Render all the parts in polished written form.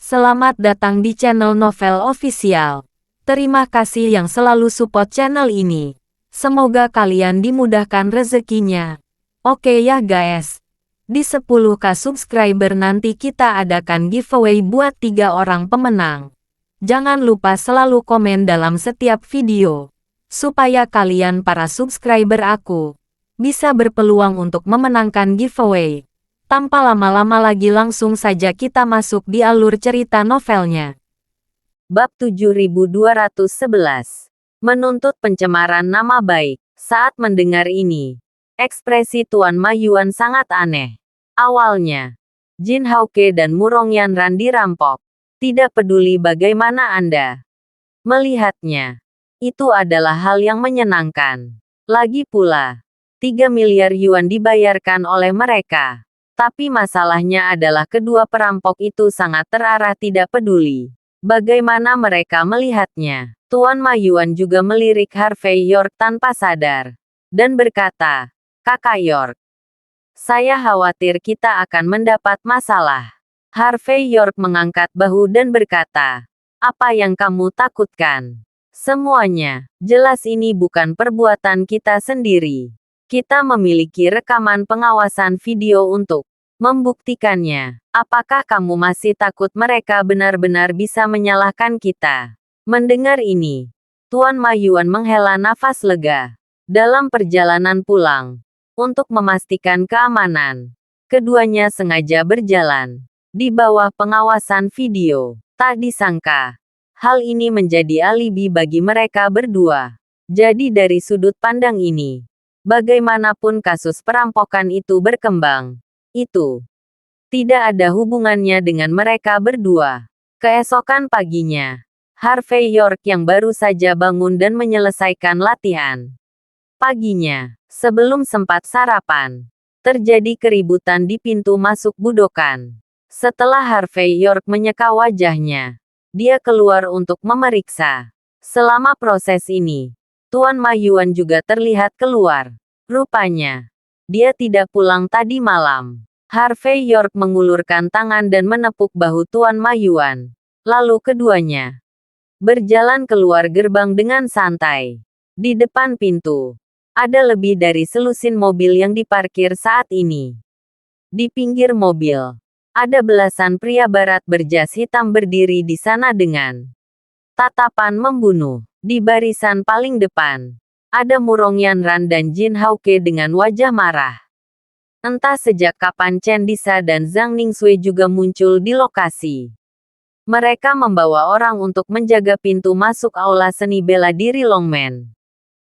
Selamat datang di channel Novel Official. Terima kasih yang selalu support channel ini. Semoga kalian dimudahkan rezekinya. Oke ya guys. Di 10k subscriber nanti kita adakan giveaway buat 3 orang pemenang. Jangan lupa selalu komen dalam setiap video. Supaya kalian para subscriber aku bisa berpeluang untuk memenangkan giveaway. Tanpa lama-lama lagi langsung saja kita masuk di alur cerita novelnya. Bab 7211. Menuntut pencemaran nama baik. Saat mendengar ini, ekspresi Tuan Ma Yuan sangat aneh. Awalnya, Jin Hauke dan Murong Yanran dirampok. Tidak peduli bagaimana Anda melihatnya. Itu adalah hal yang menyenangkan. Lagi pula, 3 miliar yuan dibayarkan oleh mereka. Tapi masalahnya adalah kedua perampok itu sangat terarah tidak peduli. Bagaimana mereka melihatnya? Tuan Ma Yuan juga melirik Harvey York tanpa sadar. Dan berkata, "Kakak York, saya khawatir kita akan mendapat masalah." Harvey York mengangkat bahu dan berkata, "Apa yang kamu takutkan? Semuanya, jelas ini bukan perbuatan kita sendiri. Kita memiliki rekaman pengawasan video untuk membuktikannya. Apakah kamu masih takut mereka benar-benar bisa menyalahkan kita?" Mendengar ini, Tuan Ma Yuan menghela nafas lega. Dalam perjalanan pulang, untuk memastikan keamanan, keduanya sengaja berjalan di bawah pengawasan video. Tak disangka, hal ini menjadi alibi bagi mereka berdua. Jadi dari sudut pandang ini, bagaimanapun kasus perampokan itu berkembang, itu tidak ada hubungannya dengan mereka berdua. Keesokan paginya, Harvey York yang baru saja bangun dan menyelesaikan latihan paginya, sebelum sempat sarapan, terjadi keributan di pintu masuk budokan. Setelah Harvey York menyeka wajahnya, dia keluar untuk memeriksa. Selama proses ini, Tuan Ma Yuan juga terlihat keluar. Rupanya, dia tidak pulang tadi malam. Harvey York mengulurkan tangan dan menepuk bahu Tuan Ma Yuan. Lalu keduanya berjalan keluar gerbang dengan santai. Di depan pintu, ada lebih dari selusin mobil yang diparkir saat ini. Di pinggir mobil, ada belasan pria barat berjas hitam berdiri di sana dengan tatapan membunuh. Di barisan paling depan, ada Murong Yanran dan Jin Hauke dengan wajah marah. Entah sejak kapan Chen Disa dan Zhang Ningsui juga muncul di lokasi. Mereka membawa orang untuk menjaga pintu masuk aula seni bela diri Longmen.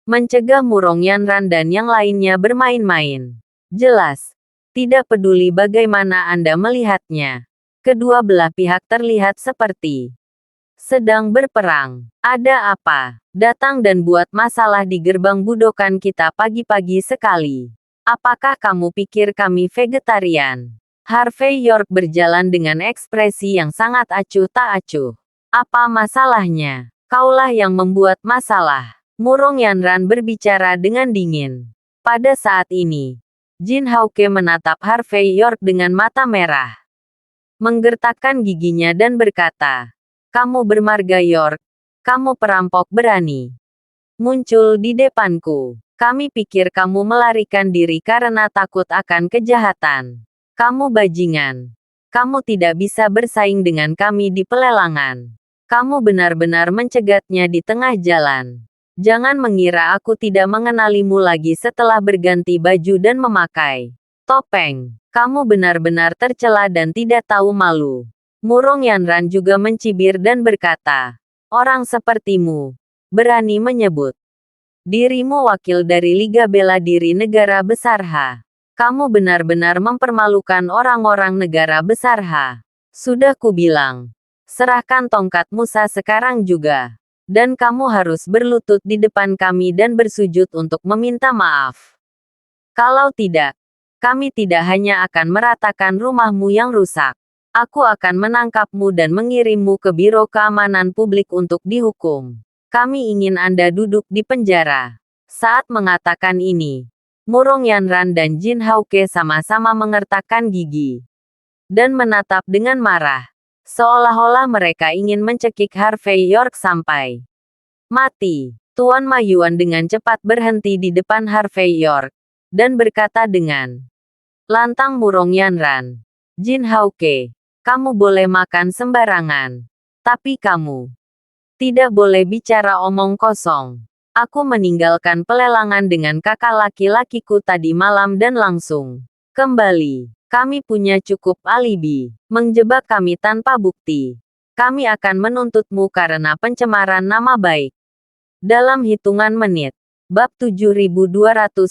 Mencegah Murong Yanran dan yang lainnya bermain-main. Jelas, tidak peduli bagaimana Anda melihatnya. Kedua belah pihak terlihat seperti sedang berperang. Ada apa? Datang dan buat masalah di gerbang budokan kita pagi-pagi sekali. Apakah kamu pikir kami vegetarian? Harvey York berjalan dengan ekspresi yang sangat acuh tak acuh. Apa masalahnya? Kaulah yang membuat masalah. Murong Yanran berbicara dengan dingin. Pada saat ini, Jin Hauke menatap Harvey York dengan mata merah. Menggertakkan giginya dan berkata, "Kamu bermarga York. Kamu perampok berani muncul di depanku. Kami pikir kamu melarikan diri karena takut akan kejahatan. Kamu bajingan. Kamu tidak bisa bersaing dengan kami di pelelangan. Kamu benar-benar mencegatnya di tengah jalan. Jangan mengira aku tidak mengenalimu lagi setelah berganti baju dan memakai topeng. Kamu benar-benar tercela dan tidak tahu malu." Murong Yanran juga mencibir dan berkata, "Orang sepertimu berani menyebut dirimu wakil dari Liga Bela Diri Negara Besar H. Kamu benar-benar mempermalukan orang-orang negara besar H. Sudah kubilang, serahkan tongkat Musa sekarang juga. Dan kamu harus berlutut di depan kami dan bersujud untuk meminta maaf. Kalau tidak, kami tidak hanya akan meratakan rumahmu yang rusak. Aku akan menangkapmu dan mengirimmu ke Biro Keamanan Publik untuk dihukum. Kami ingin Anda duduk di penjara." Saat mengatakan ini, Murong Yanran dan Jin Hauke sama-sama mengertakkan gigi dan menatap dengan marah. Seolah-olah mereka ingin mencekik Harvey York sampai mati. Tuan Ma Yuan dengan cepat berhenti di depan Harvey York, dan berkata dengan lantang murung Yanran. Jin Hauke, kamu boleh makan sembarangan. Tapi kamu tidak boleh bicara omong kosong. Aku meninggalkan pelelangan dengan kakak laki-lakiku tadi malam dan langsung kembali. Kami punya cukup alibi. Menjebak kami tanpa bukti. Kami akan menuntutmu karena pencemaran nama baik. Dalam hitungan menit. Bab 7212.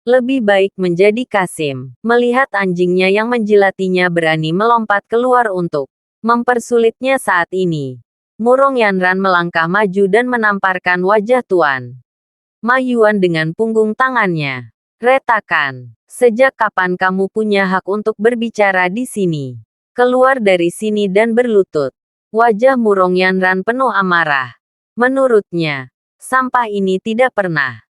Lebih baik menjadi Kasim. Melihat anjingnya yang menjilatinya berani melompat keluar untuk mempersulitnya saat ini. Murong Yanran melangkah maju dan menamparkan wajah Tuan Ma Yuan dengan punggung tangannya. Retakan. Sejak kapan kamu punya hak untuk berbicara di sini? Keluar dari sini dan berlutut. Wajah Murong Yanran penuh amarah. Menurutnya, sampah ini tidak pernah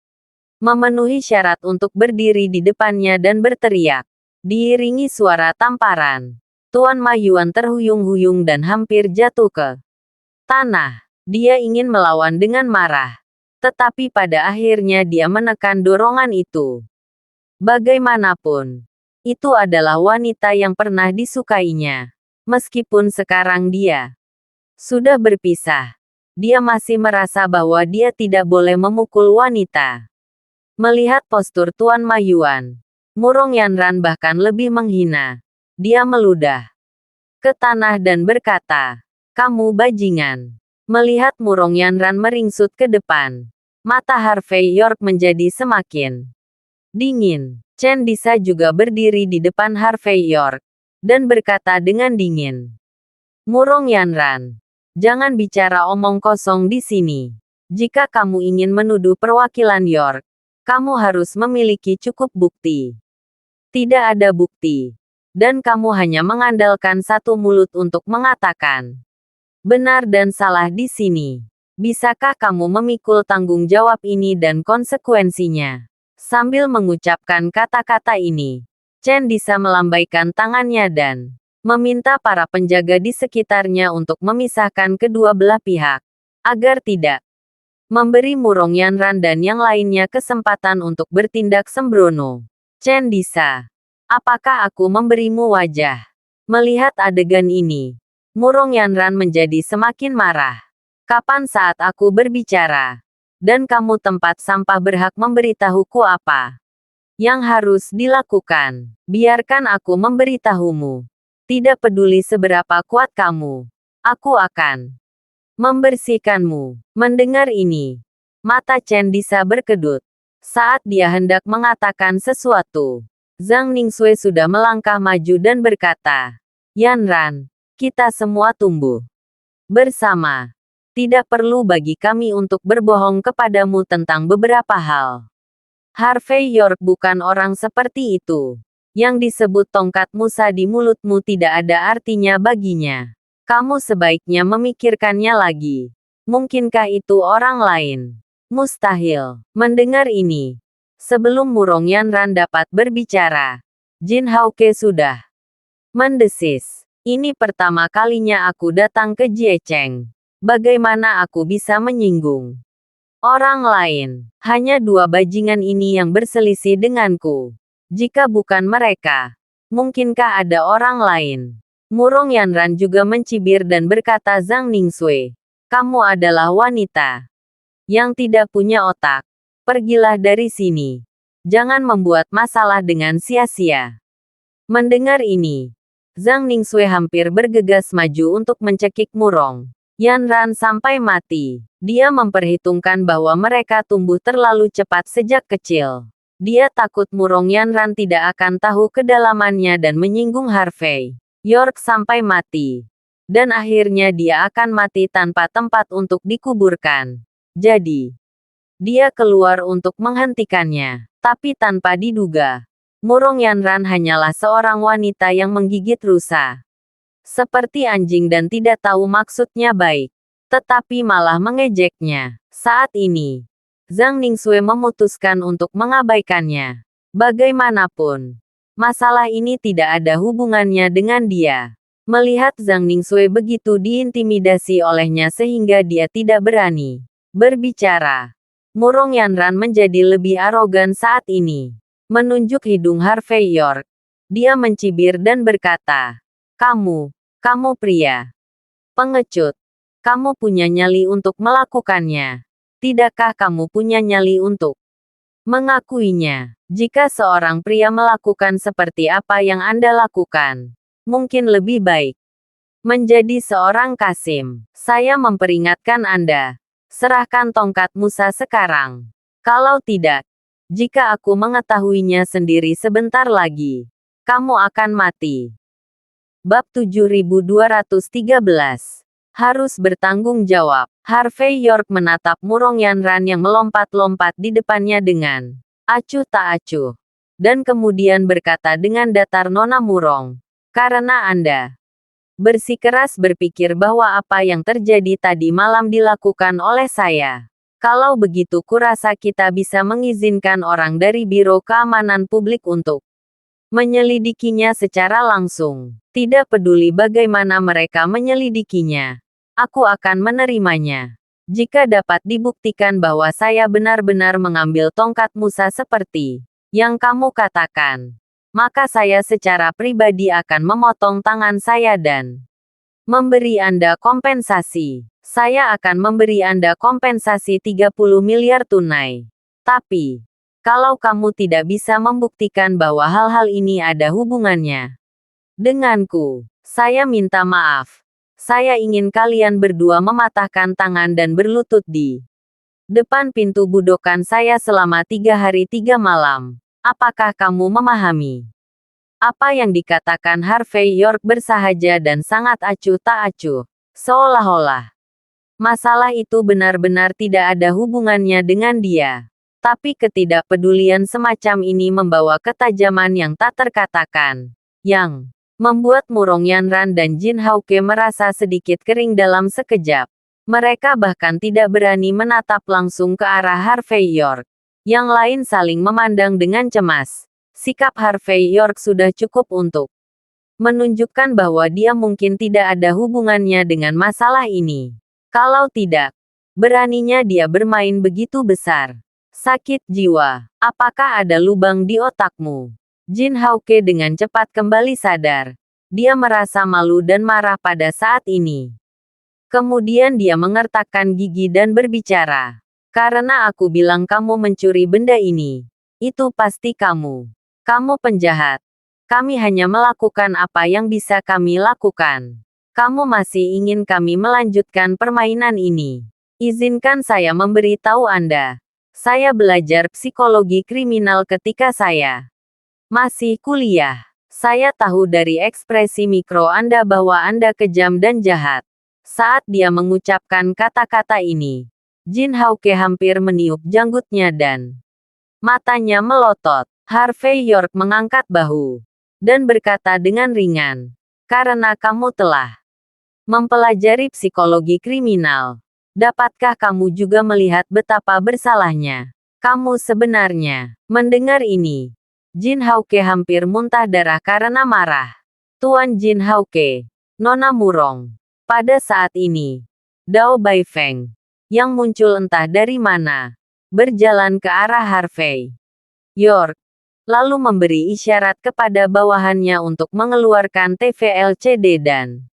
memenuhi syarat untuk berdiri di depannya dan berteriak. Diiringi suara tamparan. Tuan Ma Yuan terhuyung-huyung dan hampir jatuh ke tanah. Dia ingin melawan dengan marah. Tetapi pada akhirnya dia menekan dorongan itu. Bagaimanapun, itu adalah wanita yang pernah disukainya. Meskipun sekarang dia sudah berpisah. Dia masih merasa bahwa dia tidak boleh memukul wanita. Melihat postur Tuan Ma Yuan, Murong Yanran bahkan lebih menghina. Dia meludah ke tanah dan berkata, "Kamu bajingan." Melihat Murong Yanran meringsut ke depan, mata Harvey York menjadi semakin dingin. Chen Disa juga berdiri di depan Harvey York dan berkata dengan dingin, "Murong Yanran, jangan bicara omong kosong di sini. Jika kamu ingin menuduh perwakilan York, kamu harus memiliki cukup bukti." Tidak ada bukti. Dan kamu hanya mengandalkan satu mulut untuk mengatakan benar dan salah di sini. Bisakah kamu memikul tanggung jawab ini dan konsekuensinya? Sambil mengucapkan kata-kata ini, Chen Disa melambaikan tangannya dan meminta para penjaga di sekitarnya untuk memisahkan kedua belah pihak, agar tidak memberi Murong Yanran dan yang lainnya kesempatan untuk bertindak sembrono. Chen Disa, apakah aku memberimu wajah? Melihat adegan ini, Murong Yanran menjadi semakin marah. Kapan saat aku berbicara? Dan kamu tempat sampah berhak memberitahuku apa yang harus dilakukan? Biarkan aku memberitahumu. Tidak peduli seberapa kuat kamu, aku akan membersihkanmu. Mendengar ini, mata Chen Disa berkedut. Saat dia hendak mengatakan sesuatu, Zhang Ningxue sudah melangkah maju dan berkata, "Yanran, kita semua tumbuh bersama. Tidak perlu bagi kami untuk berbohong kepadamu tentang beberapa hal. Harvey York bukan orang seperti itu. Yang disebut tongkat Musa di mulutmu tidak ada artinya baginya. Kamu sebaiknya memikirkannya lagi. Mungkinkah itu orang lain?" Mustahil. Mendengar ini, sebelum Murong Yanran dapat berbicara, Jin Hauke sudah mendesis. "Ini pertama kalinya aku datang ke Jiecheng. Bagaimana aku bisa menyinggung orang lain? Hanya dua bajingan ini yang berselisih denganku. Jika bukan mereka, mungkinkah ada orang lain?" Murong Yanran juga mencibir dan berkata, "Zhang Ningxue, kamu adalah wanita yang tidak punya otak. Pergilah dari sini. Jangan membuat masalah dengan sia-sia." Mendengar ini, Zhang Ningxue hampir bergegas maju untuk mencekik Murong Yanran sampai mati. Dia memperhitungkan bahwa mereka tumbuh terlalu cepat sejak kecil. Dia takut Murong Yanran tidak akan tahu kedalamannya dan menyinggung Harvey York sampai mati. Dan akhirnya dia akan mati tanpa tempat untuk dikuburkan. Jadi, dia keluar untuk menghentikannya. Tapi tanpa diduga, Murong Yanran hanyalah seorang wanita yang menggigit rusa. Seperti anjing dan tidak tahu maksudnya baik. Tetapi malah mengejeknya. Saat ini, Zhang Ningxue memutuskan untuk mengabaikannya. Bagaimanapun, masalah ini tidak ada hubungannya dengan dia. Melihat Zhang Ningxue begitu diintimidasi olehnya sehingga dia tidak berani berbicara. Murong Yanran menjadi lebih arogan saat ini. Menunjuk hidung Harvey York. Dia mencibir dan berkata, kamu pria pengecut. Kamu punya nyali untuk melakukannya. Tidakkah kamu punya nyali untuk mengakuinya? Jika seorang pria melakukan seperti apa yang Anda lakukan, mungkin lebih baik menjadi seorang Kasim. Saya memperingatkan Anda. Serahkan tongkat Musa sekarang. Kalau tidak, jika aku mengetahuinya sendiri sebentar lagi, kamu akan mati. Bab 7213. Harus bertanggung jawab. Harvey York menatap Murong Yanran yang melompat-lompat di depannya dengan acuh tak acuh. Dan kemudian berkata dengan datar, Nona Murong, karena Anda bersikeras berpikir bahwa apa yang terjadi tadi malam dilakukan oleh saya. Kalau begitu kurasa kita bisa mengizinkan orang dari Biro Keamanan Publik untuk menyelidikinya secara langsung. Tidak peduli bagaimana mereka menyelidikinya. Aku akan menerimanya. Jika dapat dibuktikan bahwa saya benar-benar mengambil tongkat Musa seperti yang kamu katakan, maka saya secara pribadi akan memotong tangan saya dan memberi Anda kompensasi. Saya akan memberi Anda kompensasi 30 miliar tunai. Tapi, kalau kamu tidak bisa membuktikan bahwa hal-hal ini ada hubungannya denganku, saya minta maaf. Saya ingin kalian berdua mematahkan tangan dan berlutut di depan pintu budokan saya selama 3 hari 3 malam. Apakah kamu memahami? Apa yang dikatakan Harvey York bersahaja dan sangat acuh tak acuh. Seolah-olah masalah itu benar-benar tidak ada hubungannya dengan dia. Tapi ketidakpedulian semacam ini membawa ketajaman yang tak terkatakan, yang membuat Murong Yanran dan Jin Hauke merasa sedikit kering dalam sekejap. Mereka bahkan tidak berani menatap langsung ke arah Harvey York. Yang lain saling memandang dengan cemas. Sikap Harvey York sudah cukup untuk menunjukkan bahwa dia mungkin tidak ada hubungannya dengan masalah ini. Kalau tidak, beraninya dia bermain begitu besar. Sakit jiwa. Apakah ada lubang di otakmu? Jin Hauke dengan cepat kembali sadar. Dia merasa malu dan marah pada saat ini. Kemudian dia mengertakkan gigi dan berbicara. Karena aku bilang kamu mencuri benda ini. Itu pasti kamu. Kamu penjahat. Kami hanya melakukan apa yang bisa kami lakukan. Kamu masih ingin kami melanjutkan permainan ini. Izinkan saya memberitahu Anda. Saya belajar psikologi kriminal ketika saya masih kuliah. Saya tahu dari ekspresi mikro Anda bahwa Anda kejam dan jahat. Saat dia mengucapkan kata-kata ini, Jin Hauke hampir meniup janggutnya dan matanya melotot. Harvey York mengangkat bahu dan berkata dengan ringan, karena kamu telah mempelajari psikologi kriminal, dapatkah kamu juga melihat betapa bersalahnya kamu sebenarnya? Mendengar ini, Jin Hauke hampir muntah darah karena marah. Tuan Jin Hauke, Nona Murong. Pada saat ini, Dao Baifeng, yang muncul entah dari mana, berjalan ke arah Harvey York, lalu memberi isyarat kepada bawahannya untuk mengeluarkan TV LCD dan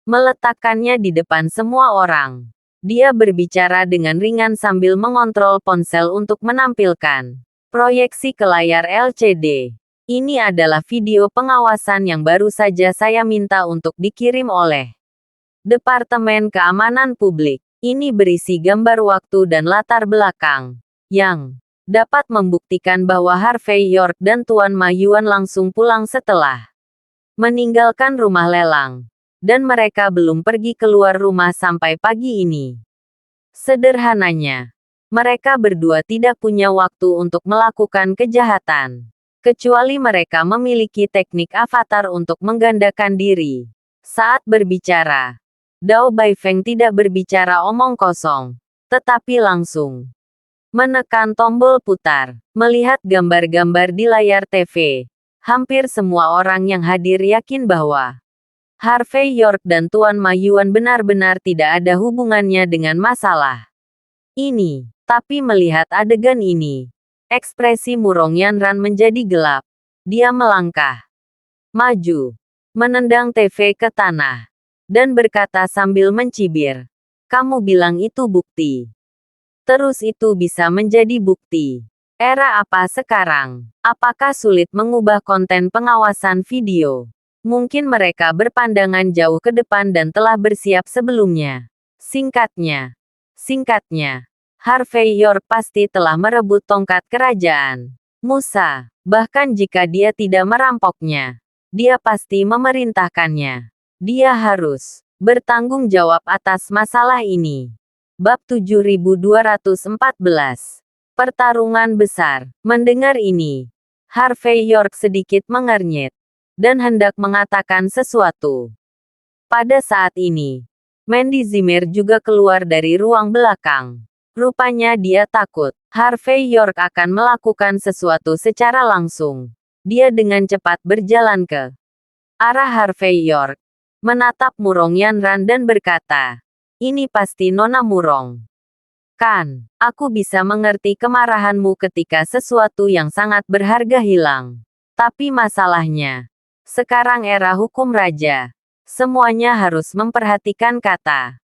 meletakkannya di depan semua orang. Dia berbicara dengan ringan sambil mengontrol ponsel untuk menampilkan proyeksi ke layar LCD. Ini adalah video pengawasan yang baru saja saya minta untuk dikirim oleh Departemen Keamanan Publik. Ini berisi gambar waktu dan latar belakang yang dapat membuktikan bahwa Harvey York dan Tuan Ma Yuan langsung pulang setelah meninggalkan rumah lelang. Dan mereka belum pergi keluar rumah sampai pagi ini. Sederhananya, mereka berdua tidak punya waktu untuk melakukan kejahatan. Kecuali mereka memiliki teknik avatar untuk menggandakan diri. Saat berbicara, Dao Baifeng tidak berbicara omong kosong, tetapi langsung menekan tombol putar. Melihat gambar-gambar di layar TV, hampir semua orang yang hadir yakin bahwa Harvey York dan Tuan Ma Yuan benar-benar tidak ada hubungannya dengan masalah ini. Tapi melihat adegan ini, ekspresi Murong Yanran menjadi gelap. Dia melangkah maju, menendang TV ke tanah, dan berkata sambil mencibir, "Kamu bilang itu bukti. Terus itu bisa menjadi bukti. Era apa sekarang? Apakah sulit mengubah konten pengawasan video? Mungkin mereka berpandangan jauh ke depan dan telah bersiap sebelumnya." Singkatnya, Harvey York pasti telah merebut tongkat kerajaan Musa. Bahkan jika dia tidak merampoknya, dia pasti memerintahkannya. Dia harus bertanggung jawab atas masalah ini. Bab 7214. Pertarungan besar. Mendengar ini, Harvey York sedikit mengernyit dan hendak mengatakan sesuatu. Pada saat ini, Mandy Zimmer juga keluar dari ruang belakang. Rupanya dia takut Harvey York akan melakukan sesuatu secara langsung. Dia dengan cepat berjalan ke arah Harvey York, menatap Murong Yanran dan berkata, "Ini pasti Nona Murong. Kan, aku bisa mengerti kemarahanmu ketika sesuatu yang sangat berharga hilang. Tapi masalahnya, sekarang era hukum raja. Semuanya harus memperhatikan kata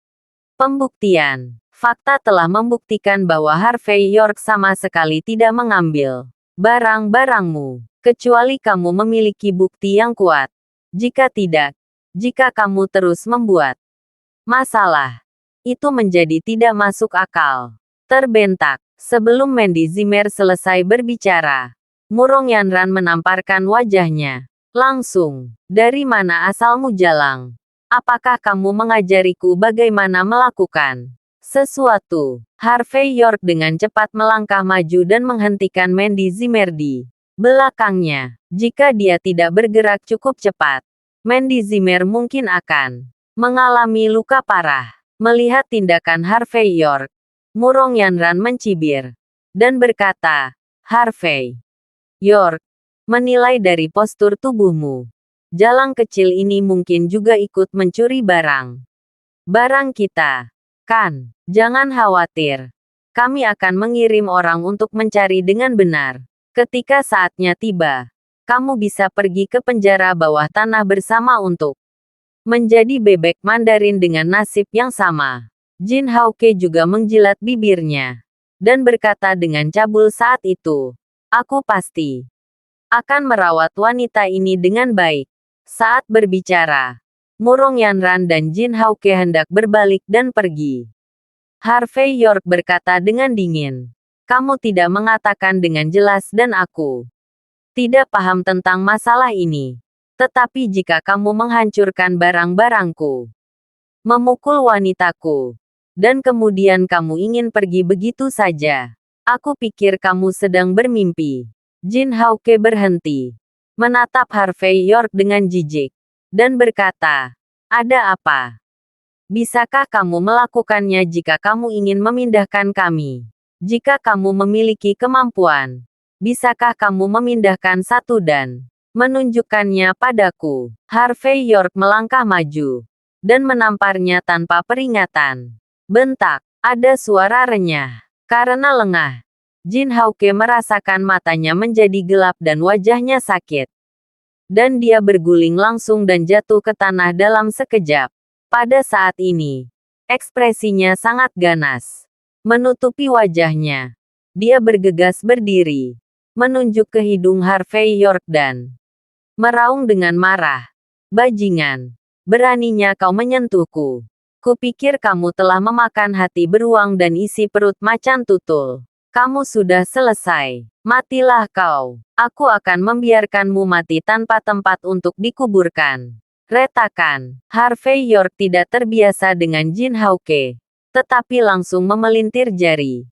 pembuktian. Fakta telah membuktikan bahwa Harvey York sama sekali tidak mengambil barang-barangmu, kecuali kamu memiliki bukti yang kuat. Jika tidak, jika kamu terus membuat masalah, itu menjadi tidak masuk akal." Terbentak. Sebelum Mandy Zimmer selesai berbicara, Murong Yanran menamparkan wajahnya. Langsung, "Dari mana asalmu Jalang? Apakah kamu mengajariku bagaimana melakukan sesuatu?" Harvey York dengan cepat melangkah maju dan menghentikan Mandy Zimmer di belakangnya. Jika dia tidak bergerak cukup cepat, Mandy Zimmer mungkin akan mengalami luka parah. Melihat tindakan Harvey York, Murong Yanran mencibir dan berkata, "Harvey York, menilai dari postur tubuhmu, Jalang kecil ini mungkin juga ikut mencuri barang kita. Kan, jangan khawatir. Kami akan mengirim orang untuk mencari dengan benar. Ketika saatnya tiba, kamu bisa pergi ke penjara bawah tanah bersama untuk menjadi bebek Mandarin dengan nasib yang sama." Jin Hauke juga menjilat bibirnya dan berkata dengan cabul saat itu, "Aku pasti akan merawat wanita ini dengan baik." Saat berbicara, Murong Yanran dan Jin Hauke hendak berbalik dan pergi. Harvey York berkata dengan dingin, "Kamu tidak mengatakan dengan jelas dan aku tidak paham tentang masalah ini. Tetapi jika kamu menghancurkan barang-barangku, memukul wanitaku, dan kemudian kamu ingin pergi begitu saja, aku pikir kamu sedang bermimpi." Jin Hauke berhenti, menatap Harvey York dengan jijik, dan berkata, "Ada apa? Bisakah kamu melakukannya jika kamu ingin memindahkan kami? Jika kamu memiliki kemampuan, bisakah kamu memindahkan satu dan menunjukkannya padaku?" Harvey York melangkah maju dan menamparnya tanpa peringatan. Bentak. Ada suara renyah. Karena lengah, Jin Hauke merasakan matanya menjadi gelap dan wajahnya sakit. Dan dia berguling langsung dan jatuh ke tanah dalam sekejap. Pada saat ini, ekspresinya sangat ganas. Menutupi wajahnya, dia bergegas berdiri, menunjuk ke hidung Harvey York dan meraung dengan marah, "Bajingan, beraninya kau menyentuhku. Kupikir kamu telah memakan hati beruang dan isi perut macan tutul. Kamu sudah selesai. Matilah kau. Aku akan membiarkanmu mati tanpa tempat untuk dikuburkan." Retakan. Harvey York tidak terbiasa dengan Jin Hauke, tetapi langsung memelintir jari.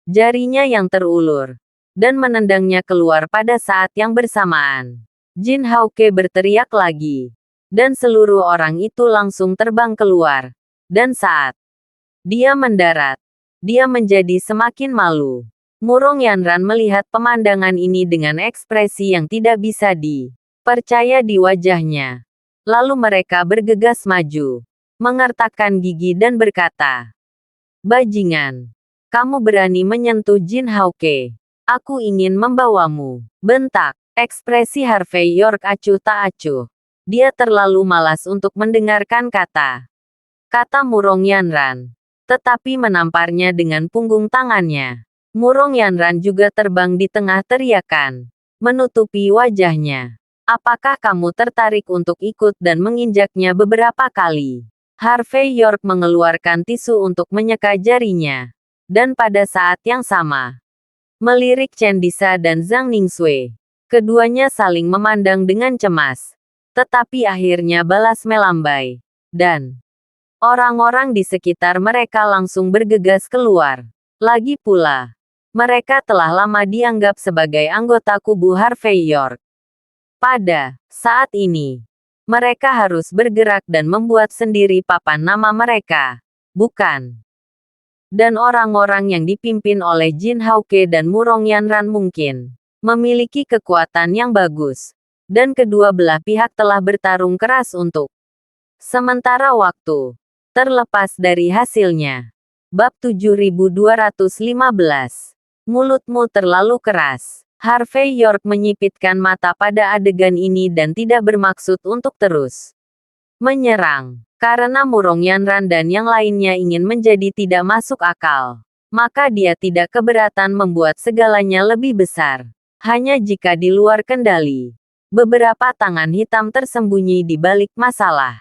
Jarinya yang terulur, dan menendangnya keluar pada saat yang bersamaan. Jin Hauke berteriak lagi, dan seluruh orang itu langsung terbang keluar. Dan saat dia mendarat, dia menjadi semakin malu. Murong Yanran melihat pemandangan ini dengan ekspresi yang tidak bisa dipercaya di wajahnya. Lalu mereka bergegas maju, mengertakkan gigi dan berkata, "Bajingan, kamu berani menyentuh Jin Hauke. Aku ingin membawamu." Bentak. Ekspresi Harvey York acuh tak acuh. Dia terlalu malas untuk mendengarkan kata Murong Yanran. Tetapi menamparnya dengan punggung tangannya. Murong Yanran juga terbang di tengah teriakan, menutupi wajahnya. "Apakah kamu tertarik untuk ikut dan menginjaknya beberapa kali?" Harvey York mengeluarkan tisu untuk menyeka jarinya. Dan pada saat yang sama, melirik Chen Disa dan Zhang Ningxue. Keduanya saling memandang dengan cemas. Tetapi akhirnya balas melambai. Dan orang-orang di sekitar mereka langsung bergegas keluar. Lagi pula, mereka telah lama dianggap sebagai anggota kubu Harvey York. Pada saat ini, mereka harus bergerak dan membuat sendiri papan nama mereka. Bukan. Dan orang-orang yang dipimpin oleh Jin Hauke dan Murong Yanran mungkin memiliki kekuatan yang bagus. Dan kedua belah pihak telah bertarung keras untuk sementara waktu. Terlepas dari hasilnya. Bab 7215. Mulutmu terlalu keras. Harvey York menyipitkan mata pada adegan ini dan tidak bermaksud untuk terus menyerang. Karena Murong Yanran dan yang lainnya ingin menjadi tidak masuk akal. Maka dia tidak keberatan membuat segalanya lebih besar. Hanya jika di luar kendali. Beberapa tangan hitam tersembunyi di balik masalah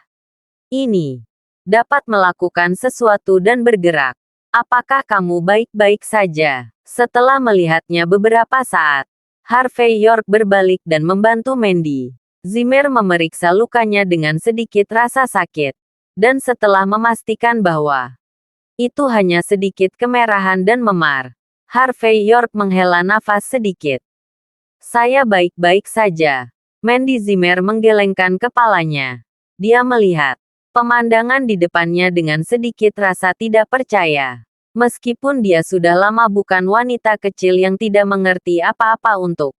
ini dapat melakukan sesuatu dan bergerak. "Apakah kamu baik-baik saja?" Setelah melihatnya beberapa saat, Harvey York berbalik dan membantu Mandy Zimmer memeriksa lukanya dengan sedikit rasa sakit. Dan setelah memastikan bahwa itu hanya sedikit kemerahan dan memar, Harvey York menghela nafas sedikit. "Saya baik-baik saja." Mandy Zimmer menggelengkan kepalanya. Dia melihat pemandangan di depannya dengan sedikit rasa tidak percaya. Meskipun dia sudah lama bukan wanita kecil yang tidak mengerti apa-apa untuk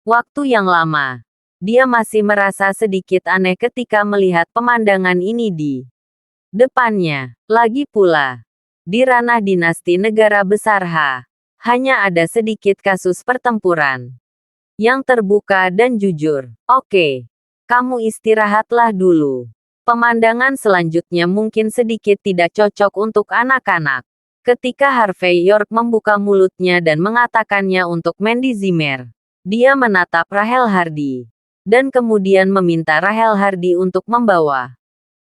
waktu yang lama, dia masih merasa sedikit aneh ketika melihat pemandangan ini di depannya. Lagi pula, di ranah dinasti negara besar hanya ada sedikit kasus pertempuran yang terbuka dan jujur. "Oke, kamu istirahatlah dulu." Pemandangan selanjutnya mungkin sedikit tidak cocok untuk anak-anak. Ketika Harvey York membuka mulutnya dan mengatakannya untuk Mandy Zimmer, dia menatap Rahel Hardy. Dan kemudian meminta Rahel Hardy untuk membawa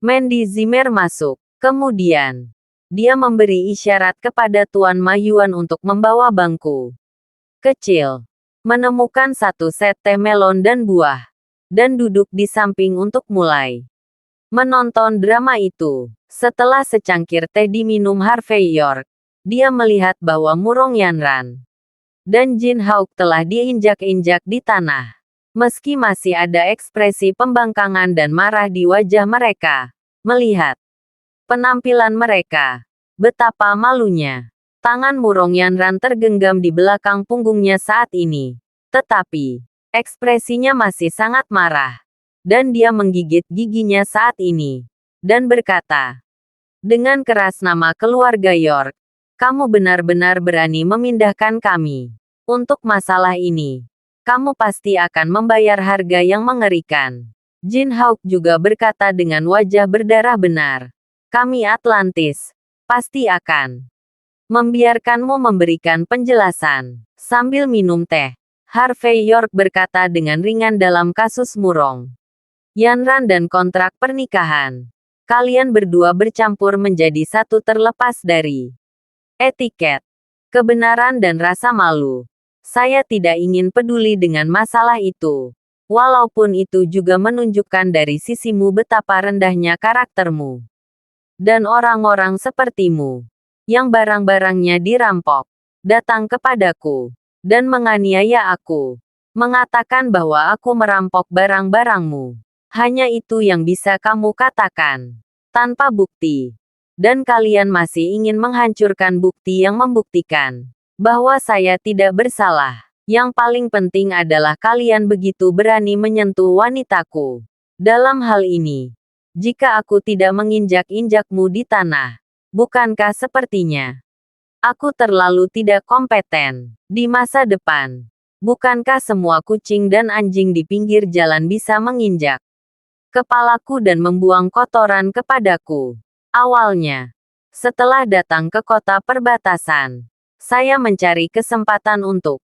Mandy Zimmer masuk. Kemudian, dia memberi isyarat kepada Tuan Ma Yuan untuk membawa bangku kecil. Menemukan satu set teh melon dan buah. Dan duduk di samping untuk mulai menonton drama itu. Setelah secangkir teh diminum Harvey York, dia melihat bahwa Murong Yanran dan Jin Hauk telah diinjak-injak di tanah. Meski masih ada ekspresi pembangkangan dan marah di wajah mereka, melihat penampilan mereka, betapa malunya. Tangan Murong Yanran tergenggam di belakang punggungnya saat ini. Tetapi, ekspresinya masih sangat marah. Dan dia menggigit giginya saat ini. Dan berkata, dengan keras, "Nama keluarga York, kamu benar-benar berani memindahkan kami. Untuk masalah ini, kamu pasti akan membayar harga yang mengerikan." Jin Hauk juga berkata dengan wajah berdarah, "Benar. Kami Atlantis pasti akan membiarkanmu memberikan penjelasan." Sambil minum teh, Harvey York berkata dengan ringan, "Dalam kasus Murong Yanran dan kontrak pernikahan, kalian berdua bercampur menjadi satu terlepas dari etiket, kebenaran dan rasa malu. Saya tidak ingin peduli dengan masalah itu. Walaupun itu juga menunjukkan dari sisimu betapa rendahnya karaktermu. Dan orang-orang sepertimu, yang barang-barangnya dirampok, datang kepadaku, dan menganiaya aku. Mengatakan bahwa aku merampok barang-barangmu. Hanya itu yang bisa kamu katakan. Tanpa bukti. Dan kalian masih ingin menghancurkan bukti yang membuktikan bahwa saya tidak bersalah. Yang paling penting adalah kalian begitu berani menyentuh wanitaku. Dalam hal ini, jika aku tidak menginjak-injakmu di tanah, bukankah sepertinya aku terlalu tidak kompeten di masa depan? Bukankah semua kucing dan anjing di pinggir jalan bisa menginjak kepalaku dan membuang kotoran kepadaku? Awalnya, setelah datang ke kota perbatasan, saya mencari kesempatan untuk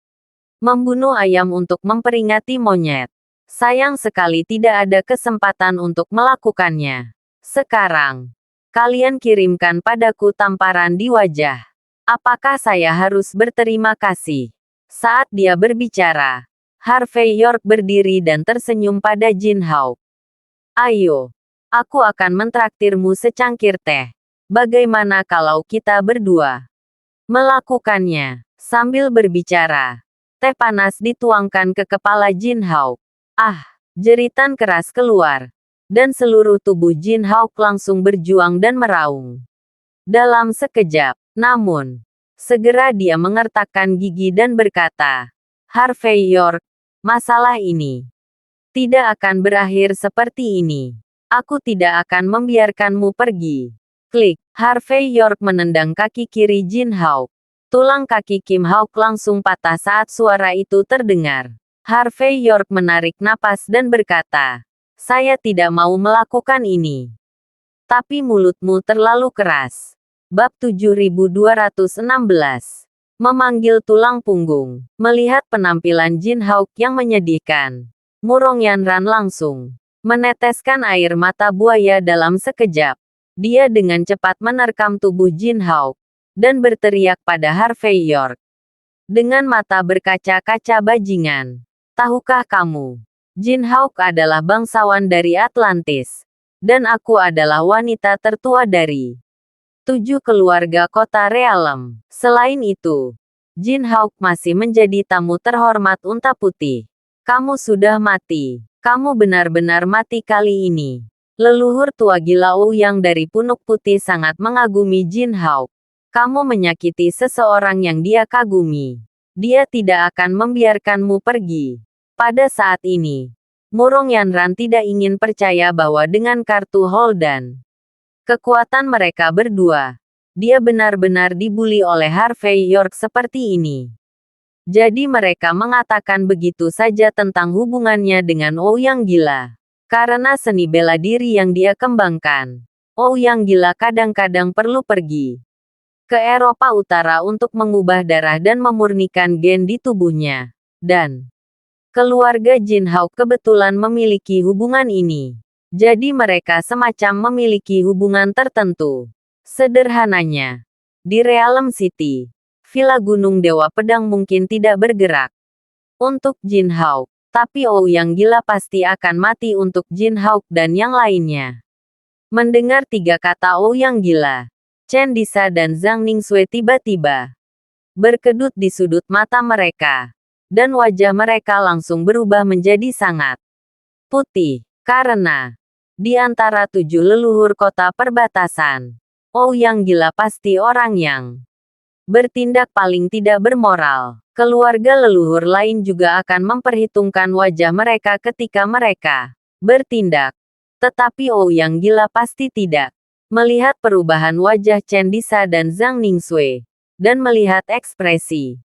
membunuh ayam untuk memperingati monyet. Sayang sekali tidak ada kesempatan untuk melakukannya. Sekarang, kalian kirimkan padaku tamparan di wajah. Apakah saya harus berterima kasih? Saat dia berbicara, Harvey York berdiri dan tersenyum pada Jin Hawk. Ayo, aku akan mentraktirmu secangkir teh. Bagaimana kalau kita berdua melakukannya? Sambil berbicara, teh panas dituangkan ke kepala Jin Hawk. Ah, jeritan keras keluar. Dan seluruh tubuh Jin Hawk langsung berjuang dan meraung. Dalam sekejap, namun, segera dia mengertakkan gigi dan berkata, Harvey York, masalah ini tidak akan berakhir seperti ini. Aku tidak akan membiarkanmu pergi. Klik, Harvey York menendang kaki kiri Jin Hawk. Tulang kaki Kim Hawk langsung patah saat suara itu terdengar. Harvey York menarik napas dan berkata, saya tidak mau melakukan ini. Tapi mulutmu terlalu keras. Bab 7216. Memanggil tulang punggung. Melihat penampilan Jin Hawk yang menyedihkan, Murong Yanran langsung meneteskan air mata buaya dalam sekejap. Dia dengan cepat menerkam tubuh Jin Hawk dan berteriak pada Harvey York dengan mata berkaca-kaca bajingan. Tahukah kamu, Jin Hawk adalah bangsawan dari Atlantis, dan aku adalah wanita tertua dari 7 keluarga kota Realem. Selain itu, Jin Hawk masih menjadi tamu terhormat unta putih. Kamu sudah mati. Kamu benar-benar mati kali ini. Leluhur tua gila Ouyang dari Punuk Putih sangat mengagumi Jin Hawk. Kamu menyakiti seseorang yang dia kagumi. Dia tidak akan membiarkanmu pergi. Pada saat ini, Murong Yanran tidak ingin percaya bahwa dengan kartu Holdan, kekuatan mereka berdua, dia benar-benar dibully oleh Harvey York seperti ini. Jadi mereka mengatakan begitu saja tentang hubungannya dengan Ouyang gila. Karena seni bela diri yang dia kembangkan, Ouyang gila kadang-kadang perlu pergi ke Eropa Utara untuk mengubah darah dan memurnikan gen di tubuhnya. Dan keluarga Jin Hawk kebetulan memiliki hubungan ini. Jadi mereka semacam memiliki hubungan tertentu. Sederhananya, di Realem City, Villa Gunung Dewa Pedang mungkin tidak bergerak untuk Jin Hawk, tapi Ouyang gila pasti akan mati untuk Jin Hawk dan yang lainnya. Mendengar 3 kata Ouyang gila, Chen Disa dan Zhang Ningsue tiba-tiba berkedut di sudut mata mereka. Dan wajah mereka langsung berubah menjadi sangat putih. Karena, di antara 7 leluhur kota perbatasan, Ouyang gila pasti orang yang bertindak paling tidak bermoral. Keluarga leluhur lain juga akan memperhitungkan wajah mereka ketika mereka bertindak. Tetapi Ouyang gila pasti tidak. Melihat perubahan wajah Chen Disa dan Zhang Ningsue, dan melihat ekspresi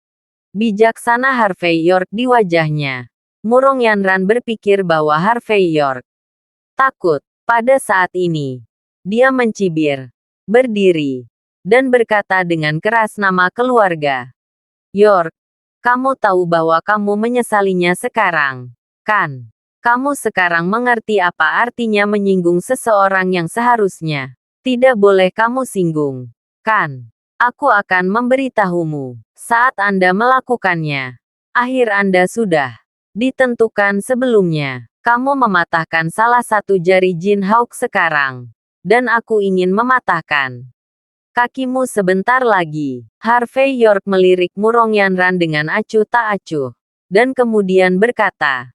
bijaksana Harvey York di wajahnya, Murong Yanran berpikir bahwa Harvey York takut. Pada saat ini, dia mencibir, berdiri, dan berkata dengan keras nama keluarga. York, kamu tahu bahwa kamu menyesalinya sekarang, kan? Kamu sekarang mengerti apa artinya menyinggung seseorang yang seharusnya tidak boleh kamu singgung, kan? Aku akan memberitahumu. Saat Anda melakukannya, akhir Anda sudah ditentukan sebelumnya. Kamu mematahkan salah satu jari Jin Hawk sekarang. Dan aku ingin mematahkan kakimu sebentar lagi. Harvey York melirik Murong Yanran dengan acuh tak acuh. Dan kemudian berkata,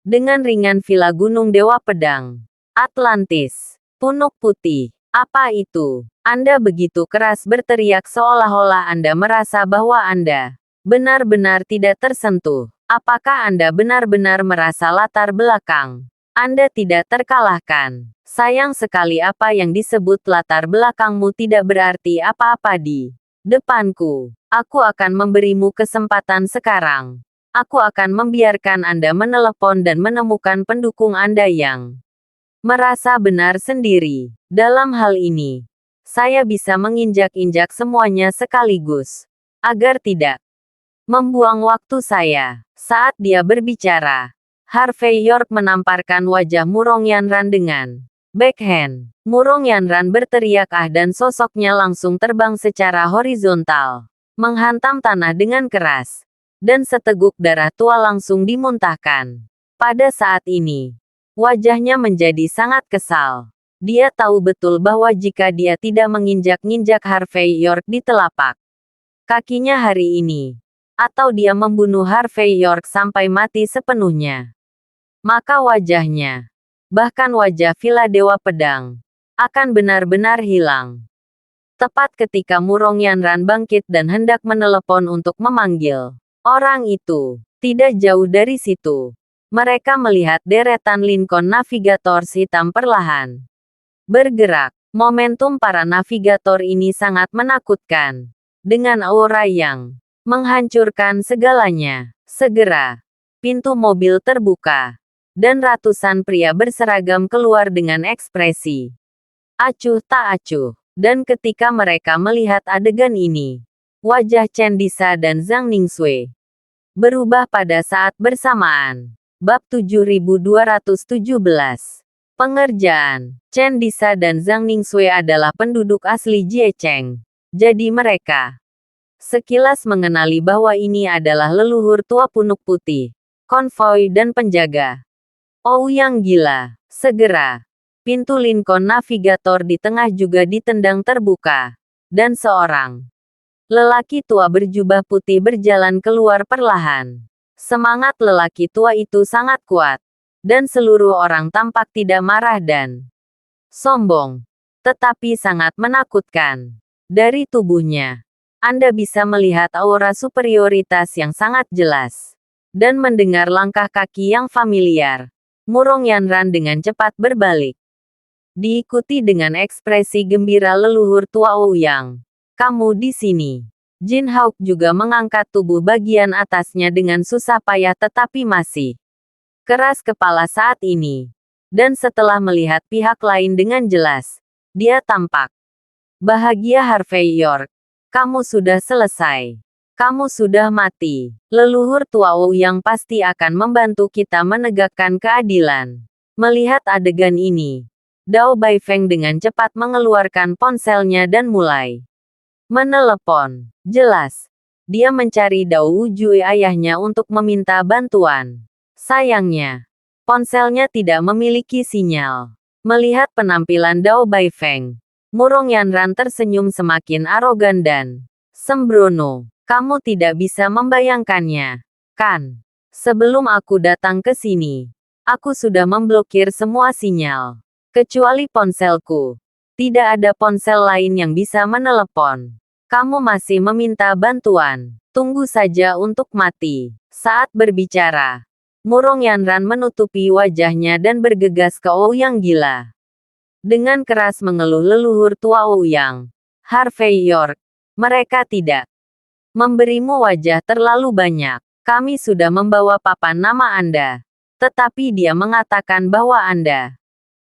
dengan ringan Villa Gunung Dewa Pedang. Atlantis. Punuk Putih. Apa itu? Anda begitu keras berteriak seolah-olah Anda merasa bahwa Anda benar-benar tidak tersentuh. Apakah Anda benar-benar merasa latar belakang Anda tidak terkalahkan. Sayang sekali apa yang disebut latar belakangmu tidak berarti apa-apa di depanku. Aku akan memberimu kesempatan sekarang. Aku akan membiarkan Anda menelepon dan menemukan pendukung Anda yang merasa benar sendiri. Dalam hal ini, saya bisa menginjak-injak semuanya sekaligus. Agar tidak membuang waktu saya. Saat dia berbicara, Harvey York menamparkan wajah Murong Yanran dengan backhand. Murong Yanran berteriak dan sosoknya langsung terbang secara horizontal, menghantam tanah dengan keras. Dan seteguk darah tua langsung dimuntahkan. Pada saat ini, wajahnya menjadi sangat kesal. Dia tahu betul bahwa jika dia tidak menginjak-injak Harvey York di telapak kakinya hari ini, atau dia membunuh Harvey York sampai mati sepenuhnya, maka wajahnya, bahkan wajah Villa Dewa Pedang, akan benar-benar hilang. Tepat ketika Murong Yanran bangkit dan hendak menelepon untuk memanggil orang itu, tidak jauh dari situ, mereka melihat deretan Lincoln Navigators hitam perlahan bergerak. Momentum para navigator ini sangat menakutkan, dengan aura yang menghancurkan segalanya. Segera, pintu mobil terbuka, dan ratusan pria berseragam keluar dengan ekspresi acuh tak acuh. Dan ketika mereka melihat adegan ini, wajah Chen Disa dan Zhang Ningxue berubah pada saat bersamaan. Bab 7217. Pengerjaan. Chen Disa dan Zhang Ningxue adalah penduduk asli Jiecheng. Jadi mereka sekilas mengenali bahwa ini adalah leluhur tua punuk putih, konvoi dan penjaga. Ouyang gila. Segera, pintu Lincoln Navigator di tengah juga ditendang terbuka, dan seorang lelaki tua berjubah putih berjalan keluar perlahan. Semangat lelaki tua itu sangat kuat, dan seluruh orang tampak tidak marah dan sombong, tetapi sangat menakutkan. Dari tubuhnya, Anda bisa melihat aura superioritas yang sangat jelas, dan mendengar langkah kaki yang familiar. Murong Yanran dengan cepat berbalik, diikuti dengan ekspresi gembira leluhur tua Ouyang. Kamu di sini. Jin Hauk juga mengangkat tubuh bagian atasnya dengan susah payah tetapi masih keras kepala saat ini. Dan setelah melihat pihak lain dengan jelas, dia tampak bahagia. Harvey York, kamu sudah selesai. Kamu sudah mati. Leluhur tua Ouyang pasti akan membantu kita menegakkan keadilan. Melihat adegan ini, Dao Baifeng dengan cepat mengeluarkan ponselnya dan mulai menelepon. Jelas, dia mencari Dao Wujue ayahnya untuk meminta bantuan. Sayangnya, ponselnya tidak memiliki sinyal. Melihat penampilan Dao Baifeng, Murong Yanran tersenyum semakin arogan dan sembrono. Kamu tidak bisa membayangkannya, kan? Sebelum aku datang ke sini, aku sudah memblokir semua sinyal, kecuali ponselku. Tidak ada ponsel lain yang bisa menelepon. Kamu masih meminta bantuan. Tunggu saja untuk mati. Saat berbicara, Murong Yanran menutupi wajahnya dan bergegas ke Ouyang gila. Dengan keras mengeluh leluhur tua Ouyang. Harvey York, mereka tidak memberimu wajah terlalu banyak. Kami sudah membawa papan nama Anda. Tetapi dia mengatakan bahwa Anda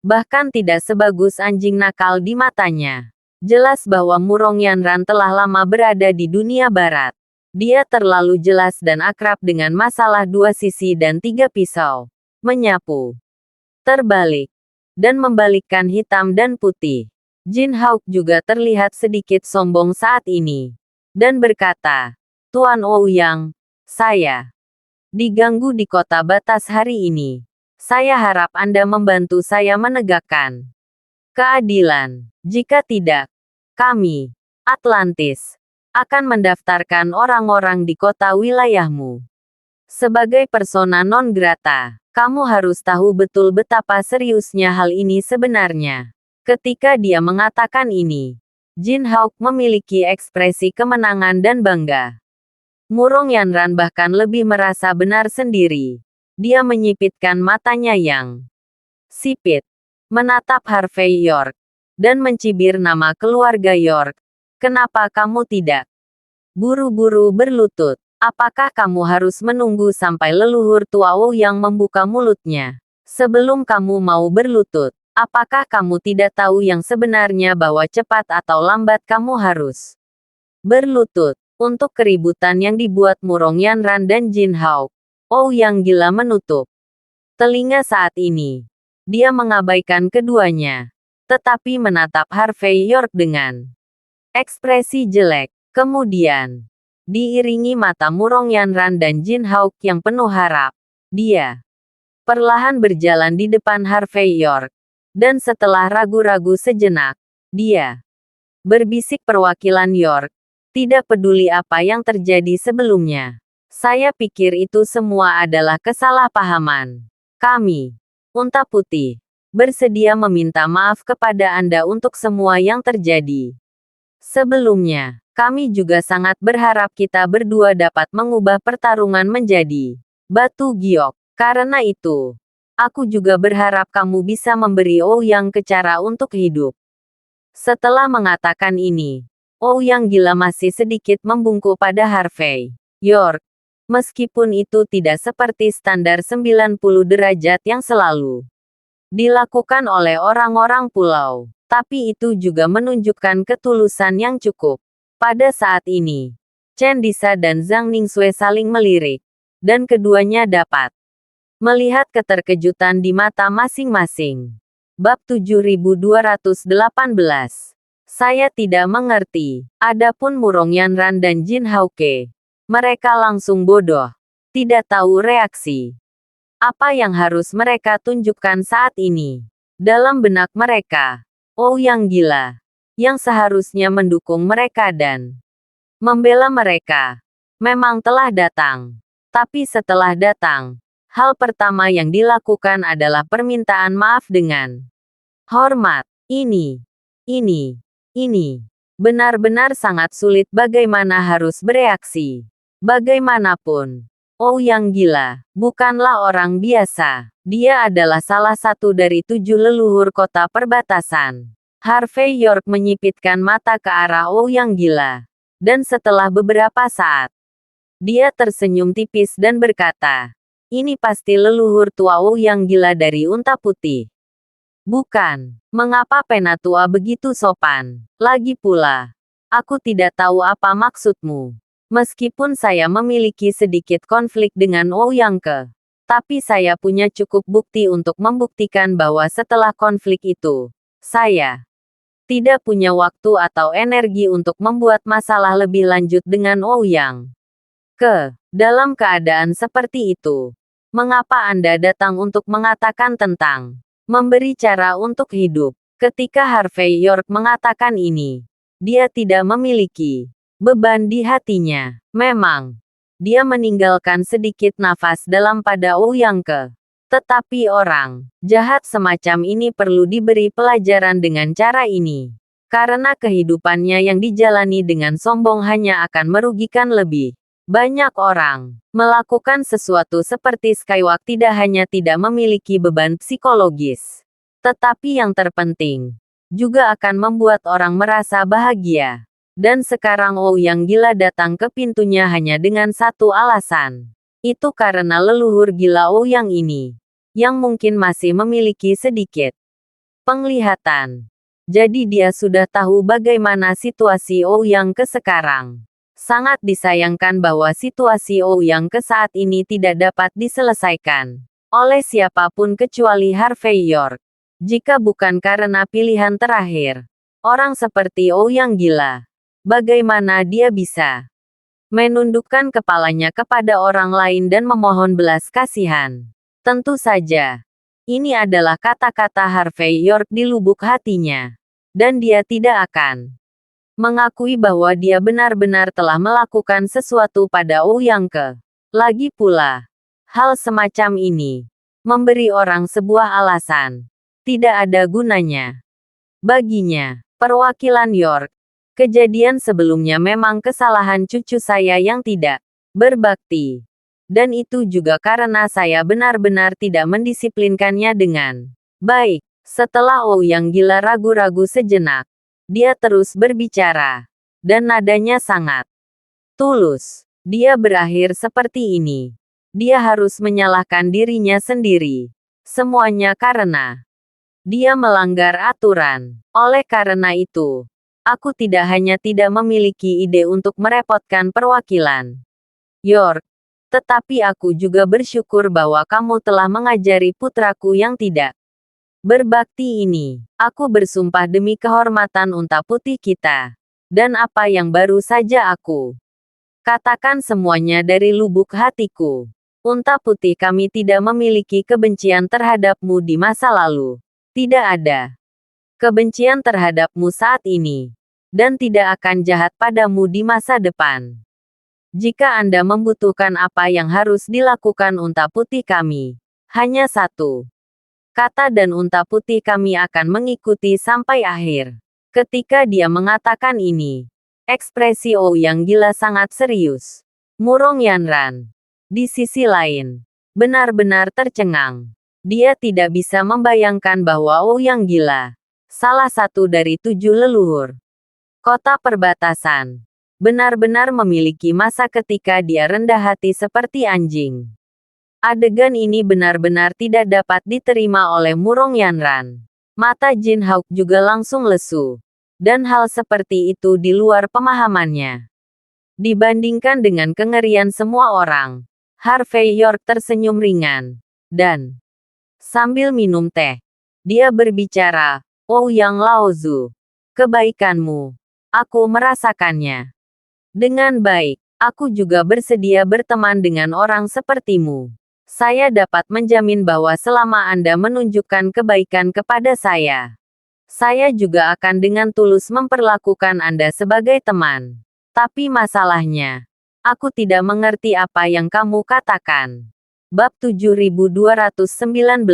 bahkan tidak sebagus anjing nakal di matanya. Jelas bahwa Murong Yanran telah lama berada di dunia barat. Dia terlalu jelas dan akrab dengan masalah dua sisi dan tiga pisau. Menyapu, terbalik, dan membalikkan hitam dan putih. Jin Hauk juga terlihat sedikit sombong saat ini. Dan berkata, Tuan Ouyang, saya diganggu di kota batas hari ini. Saya harap Anda membantu saya menegakkan keadilan. Jika tidak, kami, Atlantis, akan mendaftarkan orang-orang di kota wilayahmu sebagai persona non grata. Kamu harus tahu betul betapa seriusnya hal ini sebenarnya. Ketika dia mengatakan ini, Jin Hauk memiliki ekspresi kemenangan dan bangga. Murong Yanran bahkan lebih merasa benar sendiri. Dia menyipitkan matanya yang Sipit menatap Harvey York dan mencibir nama keluarga York. Kenapa kamu tidak buru-buru berlutut? Apakah kamu harus menunggu sampai leluhur tua Wu yang membuka mulutnya sebelum kamu mau berlutut? Apakah kamu tidak tahu yang sebenarnya bahwa cepat atau lambat kamu harus berlutut untuk keributan yang dibuat Murong Yanran dan Jin Hao? Ouyang gila menutup telinga saat ini. Dia mengabaikan keduanya, tetapi menatap Harvey York dengan ekspresi jelek. Kemudian, diiringi mata Murong Yanran dan Jin Hao yang penuh harap, dia perlahan berjalan di depan Harvey York. Dan setelah ragu-ragu sejenak, dia berbisik perwakilan York. Tidak peduli apa yang terjadi sebelumnya. Saya pikir itu semua adalah kesalahpahaman. Kami, Unta Putih, bersedia meminta maaf kepada Anda untuk semua yang terjadi. Sebelumnya, kami juga sangat berharap kita berdua dapat mengubah pertarungan menjadi batu giok. Karena itu, aku juga berharap kamu bisa memberi Ouyang ke cara untuk hidup. Setelah mengatakan ini, Ouyang gila masih sedikit membungkuk pada Harvey York. Meskipun itu tidak seperti standar 90 derajat yang selalu dilakukan oleh orang-orang pulau. Tapi itu juga menunjukkan ketulusan yang cukup. Pada saat ini, Chen Disa dan Zhang Ningxue saling melirik. Dan keduanya dapat melihat keterkejutan di mata masing-masing. Bab 7218. Saya tidak mengerti. Adapun Murong Yanran dan Jin Hauke, mereka langsung bodoh. Tidak tahu reaksi apa yang harus mereka tunjukkan saat ini. Dalam benak mereka, Ouyang gila, yang seharusnya mendukung mereka dan membela mereka, memang telah datang. Tapi setelah datang, hal pertama yang dilakukan adalah permintaan maaf dengan hormat. Ini benar-benar sangat sulit bagaimana harus bereaksi. Bagaimanapun, Ouyang gila bukanlah orang biasa. Dia adalah salah satu dari 7 leluhur kota perbatasan. Harvey York menyipitkan mata ke arah Ouyang gila. Dan setelah beberapa saat, dia tersenyum tipis dan berkata, ini pasti leluhur tua Ouyang gila dari Unta Putih. Bukan. Mengapa Penatua begitu sopan? Lagi pula, aku tidak tahu apa maksudmu. Meskipun saya memiliki sedikit konflik dengan Ouyang Ke, tapi saya punya cukup bukti untuk membuktikan bahwa setelah konflik itu, saya tidak punya waktu atau energi untuk membuat masalah lebih lanjut dengan Ouyang Ke. Dalam keadaan seperti itu, mengapa Anda datang untuk mengatakan tentang memberi cara untuk hidup? Ketika Harvey York mengatakan ini, dia tidak memiliki beban di hatinya. Memang, dia meninggalkan sedikit nafas dalam pada Ouyang Ke. Tetapi orang jahat semacam ini perlu diberi pelajaran dengan cara ini. Karena kehidupannya yang dijalani dengan sombong hanya akan merugikan lebih banyak orang. Melakukan sesuatu seperti Skywalk tidak hanya tidak memiliki beban psikologis, tetapi yang terpenting, juga akan membuat orang merasa bahagia. Dan sekarang Ouyang gila datang ke pintunya hanya dengan satu alasan. Itu karena leluhur gila Ouyang ini, yang mungkin masih memiliki sedikit penglihatan. Jadi dia sudah tahu bagaimana situasi Ouyang Ke sekarang. Sangat disayangkan bahwa situasi Ouyang Ke saat ini tidak dapat diselesaikan oleh siapapun kecuali Harvey York. Jika bukan karena pilihan terakhir, orang seperti Ouyang gila, bagaimana dia bisa menundukkan kepalanya kepada orang lain dan memohon belas kasihan? Tentu saja, ini adalah kata-kata Harvey York di lubuk hatinya. Dan dia tidak akan mengakui bahwa dia benar-benar telah melakukan sesuatu pada Ouyang Ke. Lagi pula, hal semacam ini memberi orang sebuah alasan tidak ada gunanya. Baginya, perwakilan York, kejadian sebelumnya memang kesalahan cucu saya yang tidak berbakti. Dan itu juga karena saya benar-benar tidak mendisiplinkannya dengan Baik, setelah Ouyang gila ragu-ragu sejenak, dia terus berbicara. Dan nadanya sangat tulus. Dia berakhir seperti ini. Dia harus menyalahkan dirinya sendiri. Semuanya karena dia melanggar aturan. Oleh karena itu, aku tidak hanya tidak memiliki ide untuk merepotkan perwakilan York, tetapi aku juga bersyukur bahwa kamu telah mengajari putraku yang tidak berbakti ini. Aku bersumpah demi kehormatan unta putih kita. Dan apa yang baru saja aku katakan semuanya dari lubuk hatiku. Unta putih kami tidak memiliki kebencian terhadapmu di masa lalu. Tidak ada kebencian terhadapmu saat ini. Dan tidak akan jahat padamu di masa depan. Jika Anda membutuhkan apa yang harus dilakukan unta putih kami, hanya satu kata dan unta putih kami akan mengikuti sampai akhir. Ketika dia mengatakan ini, ekspresi Ouyang gila sangat serius. Murong Yanran, di sisi lain, benar-benar tercengang. Dia tidak bisa membayangkan bahwa Ouyang gila, salah satu dari 7 leluhur kota perbatasan, benar-benar memiliki masa ketika dia rendah hati seperti anjing. Adegan ini benar-benar tidak dapat diterima oleh Murong Yanran. Mata Jin Hauk juga langsung lesu. Dan hal seperti itu di luar pemahamannya. Dibandingkan dengan kengerian semua orang, Harvey York tersenyum ringan. Dan sambil minum teh, dia berbicara, Ouyang Laozu, kebaikanmu, aku merasakannya. Dengan baik, aku juga bersedia berteman dengan orang sepertimu. Saya dapat menjamin bahwa selama Anda menunjukkan kebaikan kepada saya juga akan dengan tulus memperlakukan Anda sebagai teman. Tapi masalahnya, aku tidak mengerti apa yang kamu katakan. Bab 7219.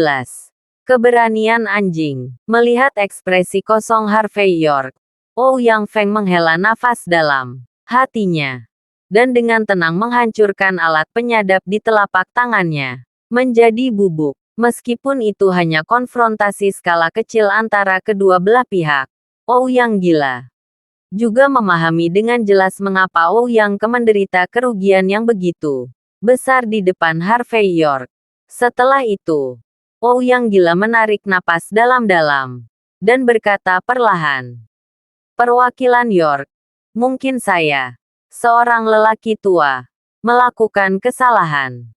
Keberanian anjing. Melihat ekspresi kosong Harvey York, Ouyang Feng menghela nafas dalam hatinya. Dan dengan tenang menghancurkan alat penyadap di telapak tangannya. Menjadi bubuk. Meskipun itu hanya konfrontasi skala kecil antara kedua belah pihak, Ouyang gila juga memahami dengan jelas mengapa Ouyang menderita kerugian yang begitu besar di depan Harvey York. Setelah itu, Ouyang gila menarik napas dalam-dalam dan berkata perlahan, "Perwakilan York, mungkin saya, seorang lelaki tua, melakukan kesalahan.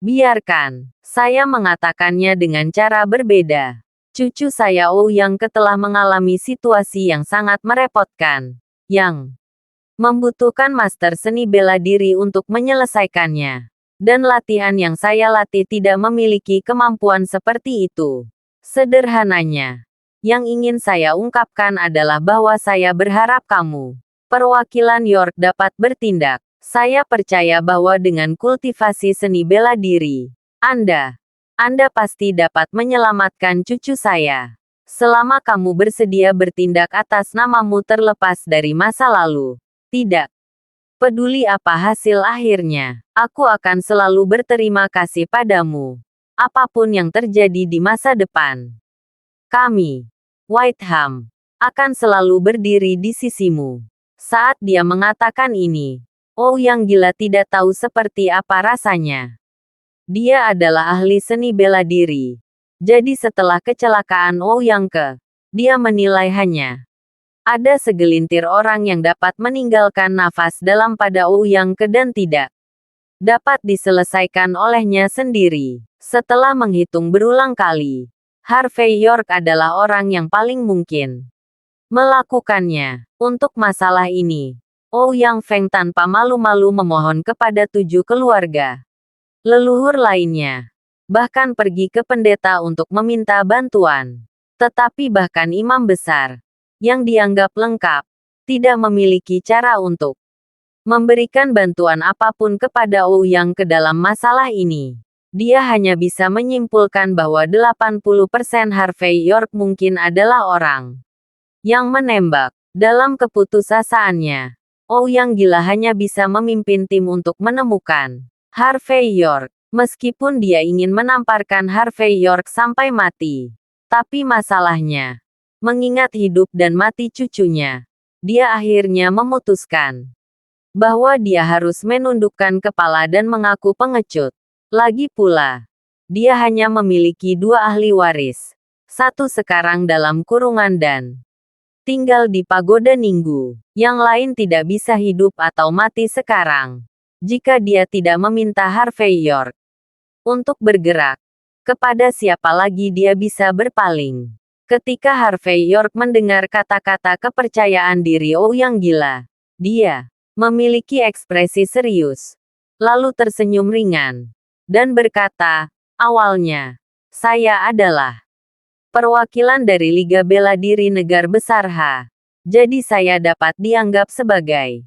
Biarkan saya mengatakannya dengan cara berbeda. Cucu saya Ouyang telah mengalami situasi yang sangat merepotkan, yang membutuhkan master seni bela diri untuk menyelesaikannya. Dan latihan yang saya latih tidak memiliki kemampuan seperti itu. Sederhananya, yang ingin saya ungkapkan adalah bahwa saya berharap kamu, perwakilan York dapat bertindak. Saya percaya bahwa dengan kultivasi seni bela diri, Anda pasti dapat menyelamatkan cucu saya. Selama kamu bersedia bertindak atas namamu terlepas dari masa lalu. Tidak peduli apa hasil akhirnya, aku akan selalu berterima kasih padamu. Apapun yang terjadi di masa depan. Kami, Whiteham, akan selalu berdiri di sisimu." Saat dia mengatakan ini, Ouyang gila tidak tahu seperti apa rasanya. Dia adalah ahli seni bela diri. Jadi setelah kecelakaan Ouyang dia menilai hanya ada segelintir orang yang dapat meninggalkan nafas dalam pada Ouyang dan tidak dapat diselesaikan olehnya sendiri. Setelah menghitung berulang kali, Harvey York adalah orang yang paling mungkin melakukannya. Untuk masalah ini, Ouyang Feng tanpa malu-malu memohon kepada 7 keluarga leluhur lainnya. Bahkan pergi ke pendeta untuk meminta bantuan. Tetapi bahkan imam besar, yang dianggap lengkap, tidak memiliki cara untuk memberikan bantuan apapun kepada Ouyang dalam masalah ini. Dia hanya bisa menyimpulkan bahwa 80% Harvey York mungkin adalah orang yang menembak. Dalam keputusasaannya, Ouyang gila hanya bisa memimpin tim untuk menemukan Harvey York, meskipun dia ingin menamparkan Harvey York sampai mati. Tapi masalahnya, mengingat hidup dan mati cucunya, dia akhirnya memutuskan bahwa dia harus menundukkan kepala dan mengaku pengecut. Lagi pula, dia hanya memiliki 2 ahli waris. Satu sekarang dalam kurungan dan tinggal di pagoda Ninggu. Yang lain tidak bisa hidup atau mati sekarang. Jika dia tidak meminta Harvey York untuk bergerak, kepada siapa lagi dia bisa berpaling? Ketika Harvey York mendengar kata-kata kepercayaan diri yang gila, dia memiliki ekspresi serius, lalu tersenyum ringan, dan berkata, awalnya, saya adalah perwakilan dari Liga Bela Diri Negara Besar H. Jadi saya dapat dianggap sebagai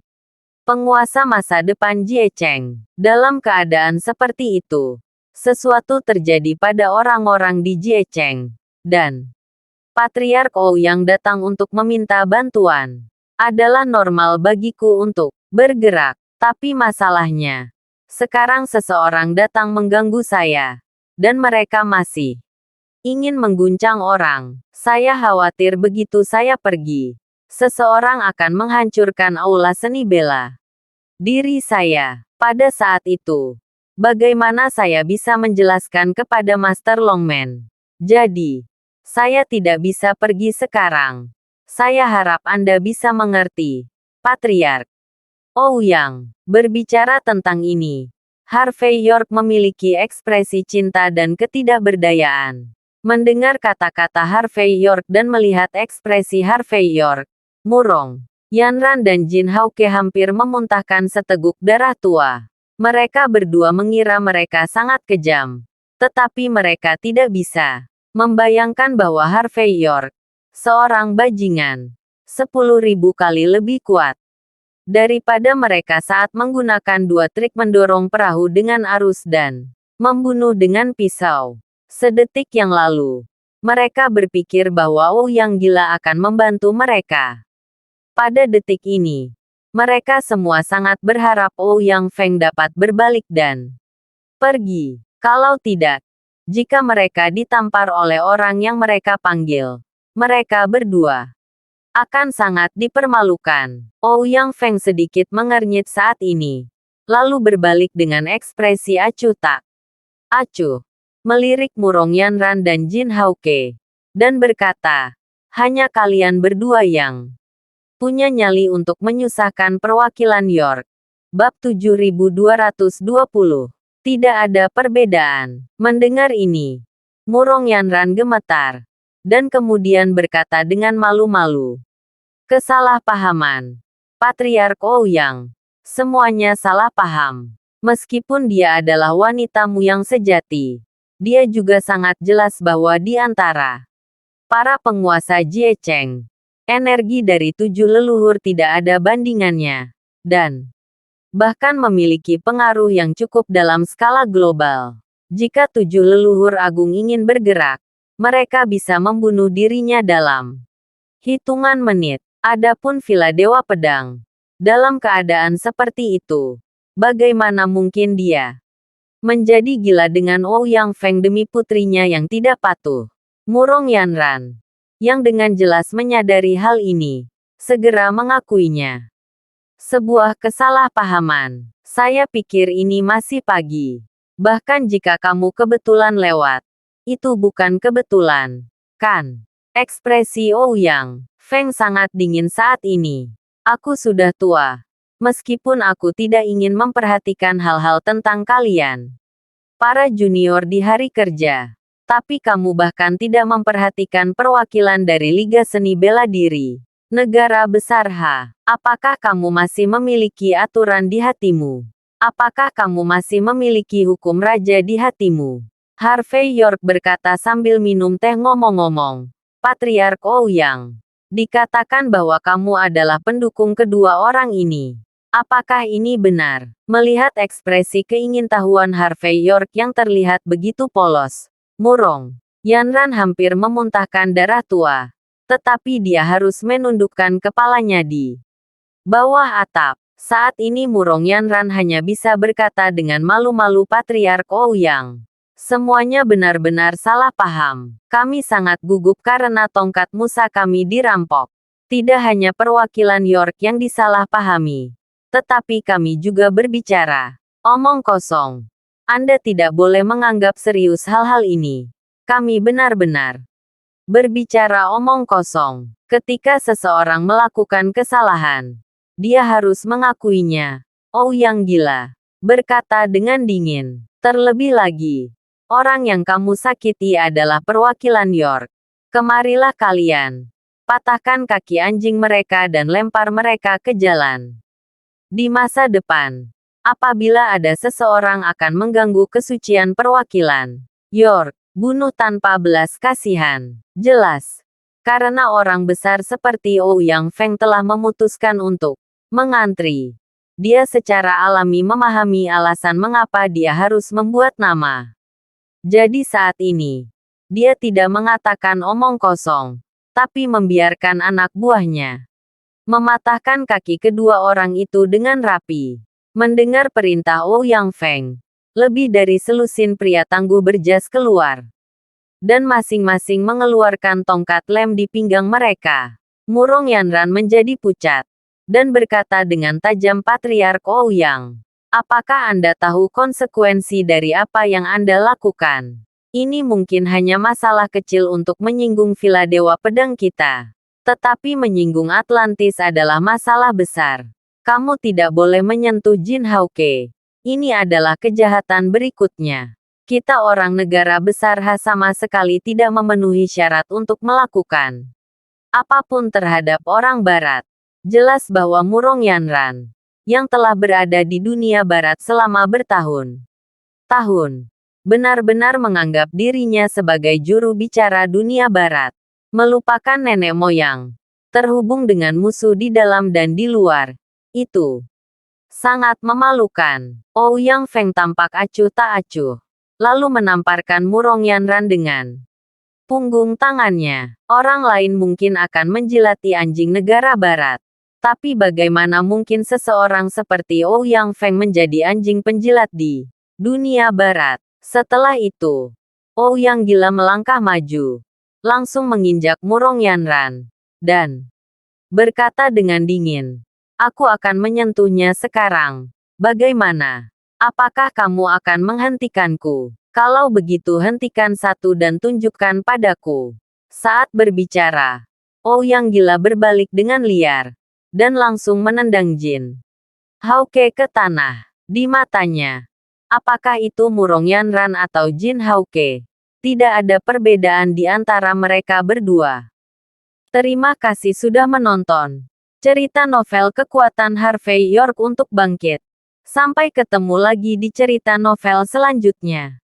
penguasa masa depan Jie Cheng. Dalam keadaan seperti itu, sesuatu terjadi pada orang-orang di Jie Cheng, dan Patriark Ouyang datang untuk meminta bantuan. Adalah normal bagiku untuk bergerak, tapi masalahnya, sekarang seseorang datang mengganggu saya, dan mereka masih ingin mengguncang orang. Saya khawatir begitu saya pergi, seseorang akan menghancurkan aula seni bela diri saya. Pada saat itu, bagaimana saya bisa menjelaskan kepada Master Longman? Jadi, saya tidak bisa pergi sekarang. Saya harap Anda bisa mengerti, Patriark Ouyang. Berbicara tentang ini, Harvey York memiliki ekspresi cinta dan ketidakberdayaan. Mendengar kata-kata Harvey York dan melihat ekspresi Harvey York, Murong, Yanran dan Jin Hauke hampir memuntahkan seteguk darah tua. Mereka berdua mengira mereka sangat kejam, tetapi mereka tidak bisa membayangkan bahwa Harvey York, seorang bajingan, 10.000 kali lebih kuat daripada mereka saat menggunakan 2 trik mendorong perahu dengan arus dan membunuh dengan pisau. Sedetik yang lalu, mereka berpikir bahwa Ouyang gila akan membantu mereka. Pada detik ini, mereka semua sangat berharap Ouyang Feng dapat berbalik dan pergi. Kalau tidak, jika mereka ditampar oleh orang yang mereka panggil, mereka berdua akan sangat dipermalukan. Ouyang Feng sedikit mengernyit saat ini, lalu berbalik dengan ekspresi acuh tak acuh, melirik Murong Yanran dan Jin Hauke, dan berkata, hanya kalian berdua yang punya nyali untuk menyusahkan perwakilan York. Bab 7220. Tidak ada perbedaan. Mendengar ini, Murong Yanran gemetar, dan kemudian berkata dengan malu-malu, kesalahpahaman. Patriark Ouyang, semuanya salah paham. Meskipun dia adalah wanitamu yang sejati, dia juga sangat jelas bahwa di antara para penguasa Jie Cheng, energi dari 7 leluhur tidak ada bandingannya, dan bahkan memiliki pengaruh yang cukup dalam skala global. Jika 7 leluhur agung ingin bergerak, mereka bisa membunuh dirinya dalam hitungan menit. Adapun Villa Dewa Pedang, dalam keadaan seperti itu, bagaimana mungkin dia menjadi gila dengan Ouyang Feng demi putrinya yang tidak patuh? Murong Yanran, yang dengan jelas menyadari hal ini, segera mengakuinya. Sebuah kesalahpahaman. Saya pikir ini masih pagi. Bahkan jika kamu kebetulan lewat, itu bukan kebetulan, kan? Ekspresi Ouyang Feng sangat dingin saat ini. Aku sudah tua. Meskipun aku tidak ingin memperhatikan hal-hal tentang kalian, para junior di hari kerja, tapi kamu bahkan tidak memperhatikan perwakilan dari Liga Seni Bela Diri Negara Besar H. Apakah kamu masih memiliki aturan di hatimu? Apakah kamu masih memiliki hukum raja di hatimu? Harvey York berkata sambil minum teh. Ngomong-ngomong, Patriark Ouyang, dikatakan bahwa kamu adalah pendukung kedua orang ini. Apakah ini benar? Melihat ekspresi keingintahuan Harvey York yang terlihat begitu polos, Murong Yanran hampir memuntahkan darah tua. Tetapi dia harus menundukkan kepalanya di bawah atap. Saat ini Murong Yanran hanya bisa berkata dengan malu-malu, Patriark Ouyang, Semuanya benar-benar salah paham. Kami sangat gugup karena tongkat Musa kami dirampok. Tidak hanya perwakilan York yang disalahpahami, tetapi kami juga berbicara. Omong kosong. Anda tidak boleh menganggap serius hal-hal ini. Kami benar-benar berbicara omong kosong. Ketika seseorang melakukan kesalahan, dia harus mengakuinya. Ouyang gila, berkata dengan dingin. Terlebih lagi, orang yang kamu sakiti adalah perwakilan York. Kemarilah kalian. Patahkan kaki anjing mereka dan lempar mereka ke jalan. Di masa depan, apabila ada seseorang akan mengganggu kesucian perwakilan York, bunuh tanpa belas kasihan. Jelas. Karena orang besar seperti Ouyang Feng telah memutuskan untuk mengantri. Dia secara alami memahami alasan mengapa dia harus membuat nama. Jadi saat ini, dia tidak mengatakan omong kosong, tapi membiarkan anak buahnya mematahkan kaki kedua orang itu dengan rapi. Mendengar perintah Ouyang Feng, lebih dari selusin pria tangguh berjas keluar. Dan masing-masing mengeluarkan tongkat lem di pinggang mereka. Murong Yanran menjadi pucat dan berkata dengan tajam Patriark Ouyang, apakah Anda tahu konsekuensi dari apa yang Anda lakukan? Ini mungkin hanya masalah kecil untuk menyinggung Villa Dewa Pedang kita. Tetapi menyinggung Atlantis adalah masalah besar. Kamu tidak boleh menyentuh Jin Hauke. Ini adalah kejahatan berikutnya. Kita orang negara besar sama sekali tidak memenuhi syarat untuk melakukan apapun terhadap orang barat. Jelas bahwa Murong Yanran, yang telah berada di dunia barat selama bertahun-tahun, benar-benar menganggap dirinya sebagai juru bicara dunia barat, melupakan nenek moyang, terhubung dengan musuh di dalam dan di luar. Itu sangat memalukan. Ouyang Feng tampak acuh tak acuh, lalu menamparkan Murong Yanran dengan punggung tangannya. Orang lain mungkin akan menjilati anjing negara barat. Tapi bagaimana mungkin seseorang seperti Ouyang Feng menjadi anjing penjilat di dunia barat? Setelah itu, Ouyang gila melangkah maju, langsung menginjak Murong Yanran, dan berkata dengan dingin, aku akan menyentuhnya sekarang. Bagaimana? Apakah kamu akan menghentikanku? Kalau begitu hentikan satu dan tunjukkan padaku. Saat berbicara, Ouyang gila berbalik dengan liar, dan langsung menendang Jin Hauke ke tanah. Di matanya, apakah itu Murong Yanran atau Jin Hauke? Tidak ada perbedaan di antara mereka berdua. Terima kasih sudah menonton cerita novel Kekuatan Harvey York untuk Bangkit. Sampai ketemu lagi di cerita novel selanjutnya.